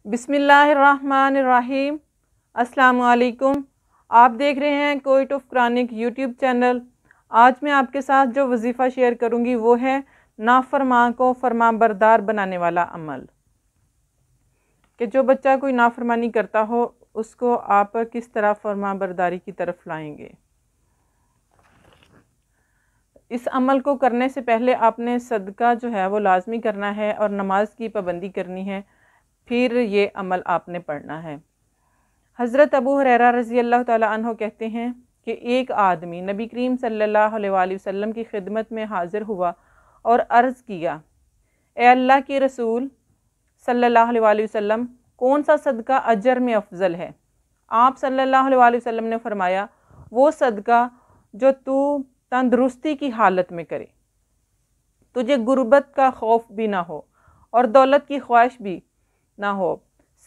बिस्मिल्लाहिर्रहमानिर्रहीम। अस्सलाम वालेकुम। आप देख रहे हैं कोइट ऑफ कुरानिक यूट्यूब चैनल। आज मैं आपके साथ जो वजीफ़ा शेयर करूंगी वो है नाफरमान को फरमाबरदार बनाने वाला अमल। कि जो बच्चा कोई नाफरमानी करता हो उसको आप किस तरह फरमाबरदारी की तरफ लाएंगे। इस अमल को करने से पहले आपने सदका जो है वो लाजमी करना है और नमाज की पाबंदी करनी है, फिर ये अमल आपने पढ़ना है। हज़रत अबू हुरैरा रज़ी अल्लाह ताला अन्हु कहते हैं कि एक आदमी नबी करीम सल्लल्लाहु अलैहि वसल्लम की खिदमत में हाजिर हुआ और अर्ज़ किया, ए अल्लाह के रसूल सल्लल्लाहु अलैहि वसल्लम, कौन सा सदका अजर में अफजल है? आप सल्लल्लाहु अलैहि वसल्लम ने फरमाया, वो सदका जो तू तंदुरुस्ती की हालत में करे, तुझे गुर्बत का खौफ भी ना हो और दौलत की ख्वाहिश भी ना हो।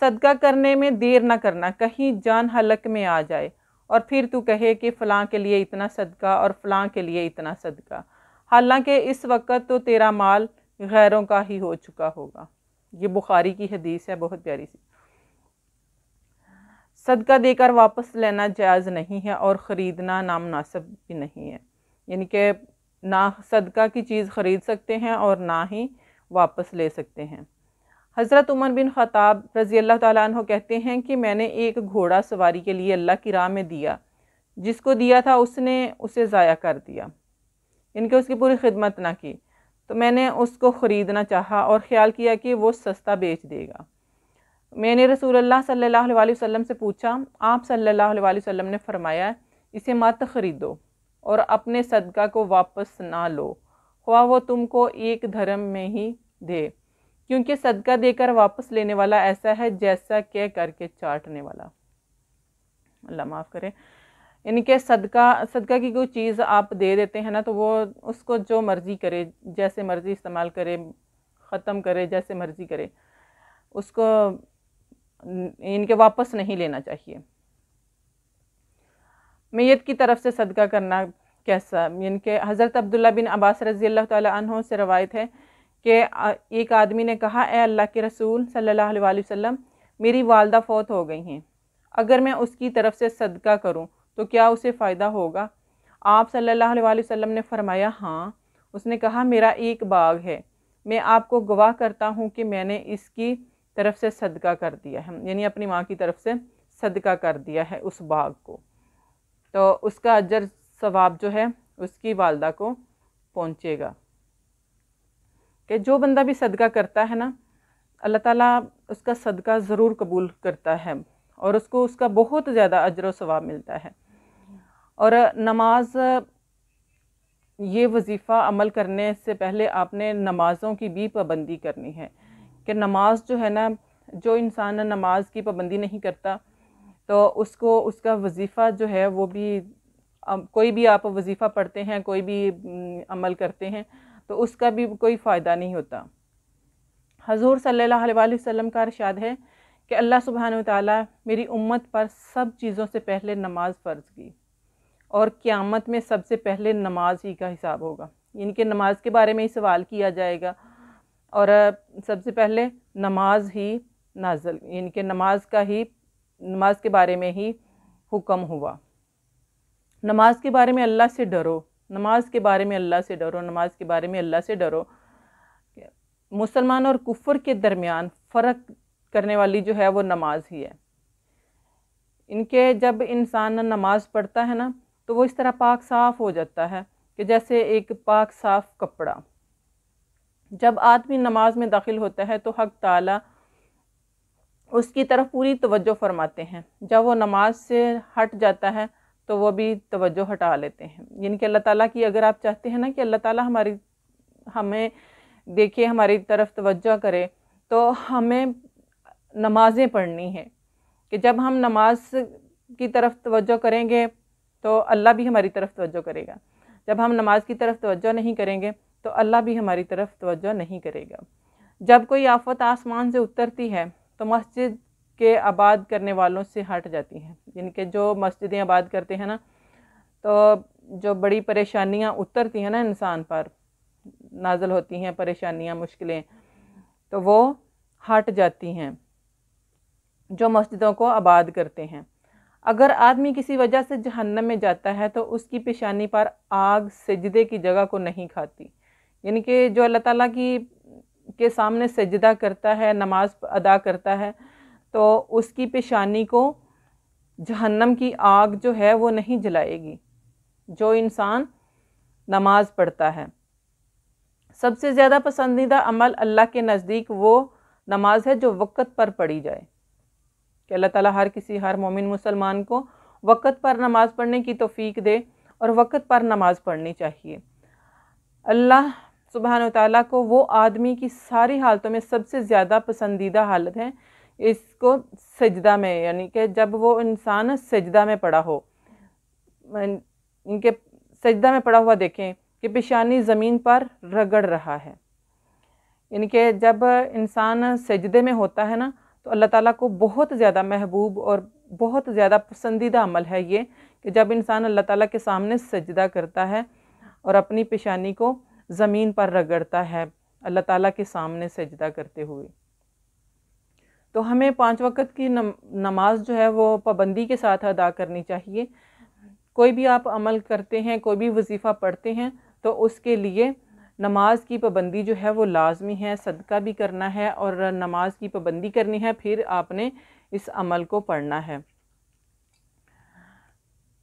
सदका करने में देर ना करना, कहीं जान हलक में आ जाए और फिर तू कहे कि फ़लाँ के लिए इतना सदका और फ़लाँ के लिए इतना सदका, हालांकि इस वक्त तो तेरा माल गैरों का ही हो चुका होगा। ये बुखारी की हदीस है, बहुत प्यारी सी। सदका देकर वापस लेना जायज़ नहीं है और ख़रीदना नामुनासिब भी नहीं है, यानी कि ना सदका की चीज़ ख़रीद सकते हैं और ना ही वापस ले सकते हैं। हज़रत उमर बिन ख़त्ताब रज़ी अल्लाह ताला अन्हु कहते हैं कि मैंने एक घोड़ा सवारी के लिए अल्लाह की राह में दिया, जिसको दिया था उसने उसे ज़ाया कर दिया, इनके उसकी पूरी खिदमत ना की। तो मैंने उसको ख़रीदना चाहा और ख़्याल किया कि वो सस्ता बेच देगा। मैंने रसूलुल्लाह सल्लल्लाहु अलैहि वसल्लम से पूछा, आप सल्लल्लाहु अलैहि वसल्लम ने फरमाया, इसे मत ख़रीदो और अपने सदका को वापस ना लो, ख्वाह वो तुमको एक धर्म में ही दे, क्योंकि सदका देकर वापस लेने वाला ऐसा है जैसा कह करके चाटने वाला। अल्लाह माफ़ करे। यानी कि सदका की कोई चीज़ आप दे देते हैं ना, तो वो उसको जो मर्ज़ी करे, जैसे मर्ज़ी इस्तेमाल करे, ख़त्म करे, जैसे मर्ज़ी करे, उसको इनके वापस नहीं लेना चाहिए। मैयत की तरफ से सदका करना कैसा, यानी कि हज़रत अब्दुल्ला बिन अब्बास रज़ी अल्लाह ताला अन्हु से रवायत है कि एक आदमी ने कहा, ए अल्लाह के रसूल सल्लल्लाहु अलैहि वसल्लम, मेरी वालदा फ़ौत हो गई हैं, अगर मैं उसकी तरफ से सदका करूं तो क्या उसे फ़ायदा होगा? आप सल्लल्लाहु अलैहि वसल्लम ने फरमाया, हाँ। उसने कहा, मेरा एक बाग है, मैं आपको गवाह करता हूँ कि मैंने इसकी तरफ से सदका कर दिया है, यानी अपनी माँ की तरफ से सदका कर दिया है उस बाग को, तो उसका अजर सवाब जो है उसकी वालदा को पहुँचेगा। कि जो बंदा भी सदका करता है ना, अल्लाह ताला उसका सदका ज़रूर कबूल करता है और उसको उसका बहुत ज़्यादा अजर व सवाब मिलता है। और नमाज, ये वजीफ़ा अमल करने से पहले आपने नमाज़ों की भी पाबंदी करनी है। कि नमाज जो है ना, जो इंसान नमाज की पाबंदी नहीं करता तो उसको उसका वजीफ़ा जो है वो भी, कोई भी आप वजीफ़ा पढ़ते हैं, कोई भी अमल करते हैं तो उसका भी कोई फ़ायदा नहीं होता। हज़ूर सल्लल्लाहु अलैहि वसल्लम का इरशाद है कि अल्लाह सुब्हानहू व तआला मेरी उम्मत पर सब चीज़ों से पहले नमाज फ़र्ज़ की और क़यामत में सबसे पहले नमाज ही का हिसाब होगा, यानी कि नमाज के बारे में ही सवाल किया जाएगा और सबसे पहले नमाज ही नाज़िल, यानी कि नमाज के बारे में ही हुक्म हुआ। नमाज के बारे में अल्लाह से डरो, नमाज के बारे में अल्लाह से डरो, नमाज के बारे में अल्लाह से डरो। मुसलमान और कुफ्र के दरमियान फ़र्क करने वाली जो है वो नमाज ही है। इनके जब इंसान नमाज पढ़ता है ना, तो वो इस तरह पाक साफ़ हो जाता है कि जैसे एक पाक साफ़ कपड़ा। जब आदमी नमाज में दाखिल होता है तो हक़ ताला उसकी तरफ पूरी तवज्जो फरमाते हैं, जब वो नमाज से हट जाता है तो वो भी तवज्जो हटा लेते हैं। यानी कि अल्लाह ताला की, अगर आप चाहते हैं ना कि अल्लाह ताला हमें देखे, हमारी तरफ तवज्जो करे, तो हमें नमाज़ें पढ़नी है। कि जब हम नमाज की तरफ तवज्जो करेंगे तो अल्लाह भी हमारी तरफ तवज्जो करेगा, जब हम नमाज की तरफ तवज्जो नहीं करेंगे तो अल्लाह भी हमारी तरफ तवज्जो नहीं करेगा। जब कोई आफत आसमान से उतरती है तो मस्जिद के आबाद करने वालों से हट जाती हैं, जिनके जो मस्जिदें आबाद करते हैं ना, तो जो बड़ी परेशानियां उतरती हैं ना इंसान पर, नाज़िल होती हैं परेशानियां, मुश्किलें, तो वो हट जाती हैं। جو مسجدوں کو آباد کرتے ہیں۔ اگر آدمی کسی وجہ سے جہنم میں جاتا ہے تو اس کی پیشانی پر آگ سجدے کی جگہ کو نہیں کھاتی، یعنی کہ جو اللہ تعالیٰ کے سامنے سجدہ کرتا ہے، نماز ادا کرتا ہے، تو اس کی پیشانی کو جہنم کی آگ جو ہے وہ نہیں جلائے گی۔ جو انسان نماز پڑھتا ہے، سب سے زیادہ پسندیدہ عمل اللہ کے نزدیک وہ نماز ہے جو وقت پر پڑھی جائے، کہ اللہ تعالیٰ ہر مومن مسلمان کو وقت پر نماز پڑھنے کی توفیق دے، اور وقت پر نماز پڑھنی چاہیے۔ اللہ سبحانہ وتعالیٰ کو وہ آدمی کی ساری حالتوں میں سب سے زیادہ پسندیدہ حالت ہے اس کو سجدہ میں، یعنی کہ جب وہ انسان سجدہ میں پڑا ہو، ان کے سجدہ میں پڑا ہوا دیکھیں کہ پیشانی زمین پر رگڑ رہا ہے، یعنی کہ جب انسان سجدے میں ہوتا ہے نا تو اللہ تعالیٰ کو بہت زیادہ محبوب اور بہت زیادہ پسندیدہ عمل ہے یہ، کہ جب انسان اللہ تعالیٰ کے سامنے سجدہ کرتا ہے اور اپنی پیشانی کو زمین پر رگڑتا ہے اللہ تعالیٰ کے سامنے سجدہ کرتے ہوئے۔ تو ہمیں 5 وقت کی نماز جو ہے وہ پابندی کے ساتھ ادا کرنی چاہیے۔ کوئی بھی آپ عمل کرتے ہیں، کوئی بھی وظیفہ پڑھتے ہیں، تو اس کے لیے نماز کی پابندی جو ہے وہ لازمی ہے، صدقہ بھی کرنا ہے اور نماز کی پابندی کرنی ہے، پھر آپ نے اس عمل کو پڑھنا ہے۔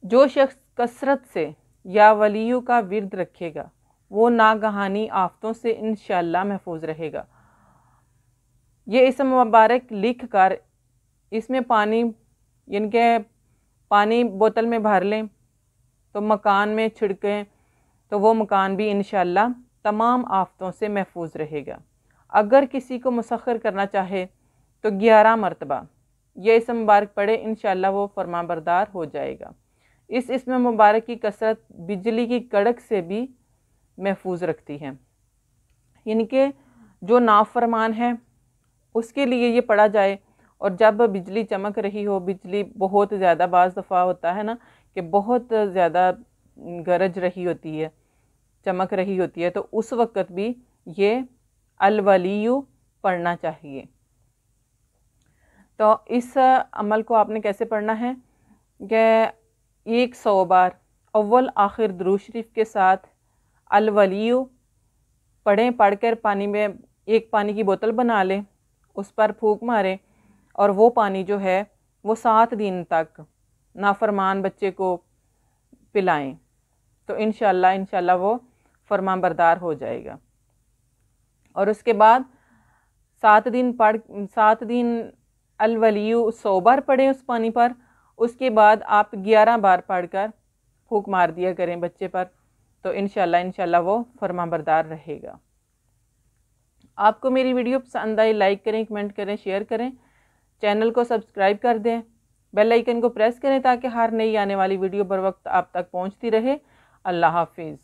جو شخص کثرت سے یا ولیوں کا ورد رکھے گا وہ ناگہانی آفتوں سے انشاءاللہ محفوظ رہے گا۔ یہ اسم مبارک لکھ کر اس میں پانی، یعنی کہ پانی بوتل میں بھر لیں تو مکان میں چھڑکیں تو وہ مکان بھی انشاءاللہ تمام آفتوں سے محفوظ رہے گا۔ اگر کسی کو مسخر کرنا چاہے تو 11 مرتبہ یہ اسم مبارک پڑھے، انشاءاللہ وہ فرما بردار ہو جائے گا۔ اس اسم مبارک کی کثرت بجلی کی کڑک سے بھی محفوظ رکھتی ہے، یعنی کہ جو نافرمان ہے اس کے لیے یہ پڑھا جائے، اور جب بجلی چمک رہی ہو، بجلی بہت زیادہ بعض دفعہ ہوتا ہے نا کہ بہت زیادہ گرج رہی ہوتی ہے، چمک رہی ہوتی ہے، تو اس وقت بھی یہ الولیو پڑھنا چاہیے۔ تو اس عمل کو آپ نے کیسے پڑھنا ہے کہ 100 بار اول آخر درود شریف کے ساتھ الولیو پڑھیں، پڑھ کر پانی میں ایک پانی کی بوتل بنا لیں، اس پر پھونک ماریں، اور وہ پانی جو ہے وہ 7 دن تک نافرمان بچے کو پلائیں، تو انشاءاللہ وہ فرمان بردار ہو جائے گا۔ اور اس کے بعد 7 دن الولیو 100 بار پڑھیں اس پانی پر، اس کے بعد آپ 11 بار پڑھ کر پھونک مار دیا کریں بچے پر، تو انشاءاللہ وہ فرمان بردار رہے گا۔ آپ کو میری ویڈیو پسند آئی لائک کریں، کمنٹ کریں، شیئر کریں، چینل کو سبسکرائب کر دیں، بیل آئیکن کو پریس کریں تاکہ ہر نئی آنے والی ویڈیو بر وقت آپ تک پہنچتی رہے۔ اللہ حافظ۔